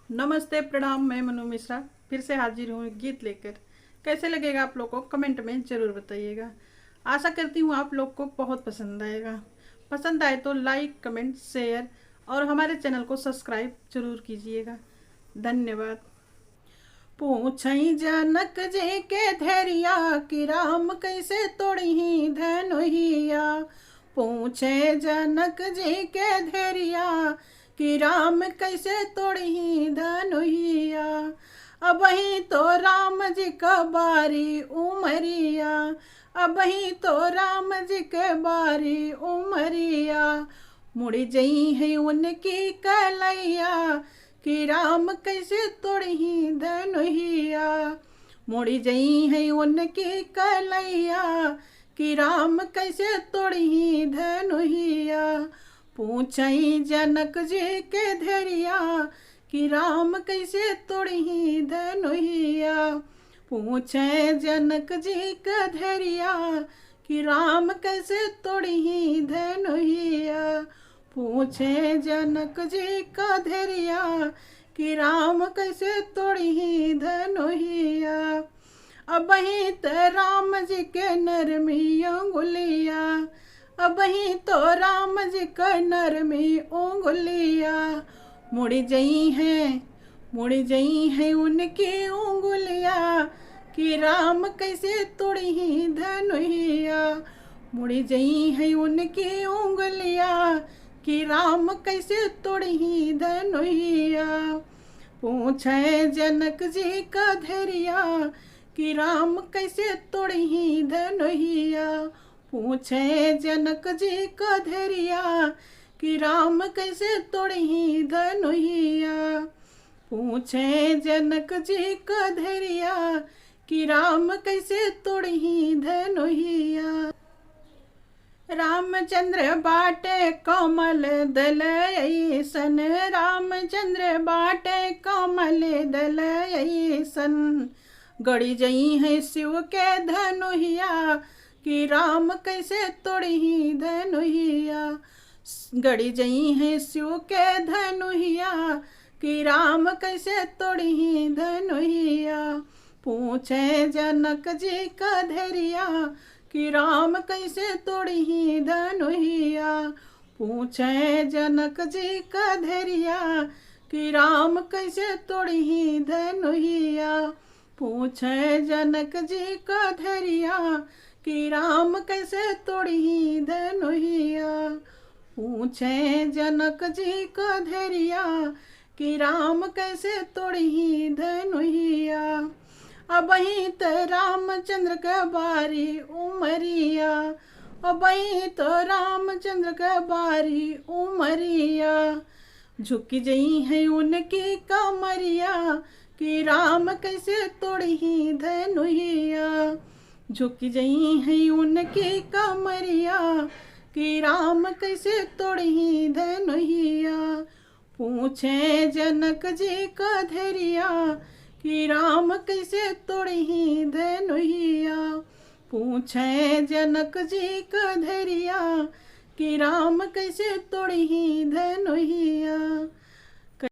नमस्ते, प्रणाम। मैं मनु मिश्रा फिर से हाजिर हूँ एक गीत लेकर। कैसे लगेगा आप लोग को कमेंट में ज़रूर बताइएगा। आशा करती हूँ आप लोग को बहुत पसंद आएगा। पसंद आए तो लाइक, कमेंट, शेयर और हमारे चैनल को सब्सक्राइब जरूर कीजिएगा। धन्यवाद। पूछई जनक जी के धैर्या कि राम कैसे तोड़ी धनुहिया। पूछे जनक जी के धैर्या कि राम कैसे तोड़ी धनुहिया। अब ही तो राम जी का बारी उमरिया। अब ही तो राम जी के बारी उमरिया। मुड़ी जई है उनकी कलैया कि राम कैसे तोड़ी धनुहिया। मुड़ी जई है उनकी कलैया कि राम कैसे तोड़ी धनुहिया। पूछई जनक जी के धैर्या कि राम कैसे तोड़ी धनुहिया। पूछे जनक जी के धैर्या कि राम कैसे तोड़ी धनुहिया। पूछे जनक जी का धैर्या कि राम कैसे तोड़ी धनुहिया। अब ही तो राम जी के नरमी अंगुलिया। अब ही तो राम जी का नरमी उंगुलिया। मुड़ी जई है उनकी उंगुलिया कि राम कैसे तोड़ी धनुहिया। मुड़ी जई है उनकी उंगलिया कि राम कैसे तोड़ी धनुहिया। पूछे जनक जी का धैर्या कि राम कैसे तोड़ी धनुहिया। पूछे जनक जी का धैर्या कि राम कैसे तोड़ी धनुहिया। पूछे जनक जी का धैर्या कि राम कैसे तोड़ी धनुहिया। रामचंद्र बाटे कमल दल ऐसन। रामचंद्र बाटे कमल दल ऐसन। गड़ी जई है शिव के धनुहिया कि राम कैसे तोड़ी धनुहिया। गड़ी जई है शिव के धनुहिया कि राम कैसे तोड़ी धनुहिया। पूछे जनक जी का धैर्या कि राम कैसे तोड़ी धनुहिया। पूछे जनक जी का धैर्या कि राम कैसे तोड़ी धनुहिया। पूछे जनक जी का धैर्या कि राम कैसे तोड़ी धनुहिया। पूछे जनक जी का धैर्या कि राम कैसे तोड़ी धनुहिया। अब ही तो रामचंद्र के बारी उमरिया। अब ही तो रामचंद्र के बारी उमरिया। झुकी जई है उनकी कमरिया कि राम कैसे तोड़ी धनुहिया। झुकी जई है उनकी कमरिया कि राम कैसे तोड़ी धनुहिया। पूछे जनक जी का धैर्या कि राम कैसे तोड़ी धनुहिया। पूछे जनक जी का धैर्या कि राम कैसे तोड़ी धनुहिया।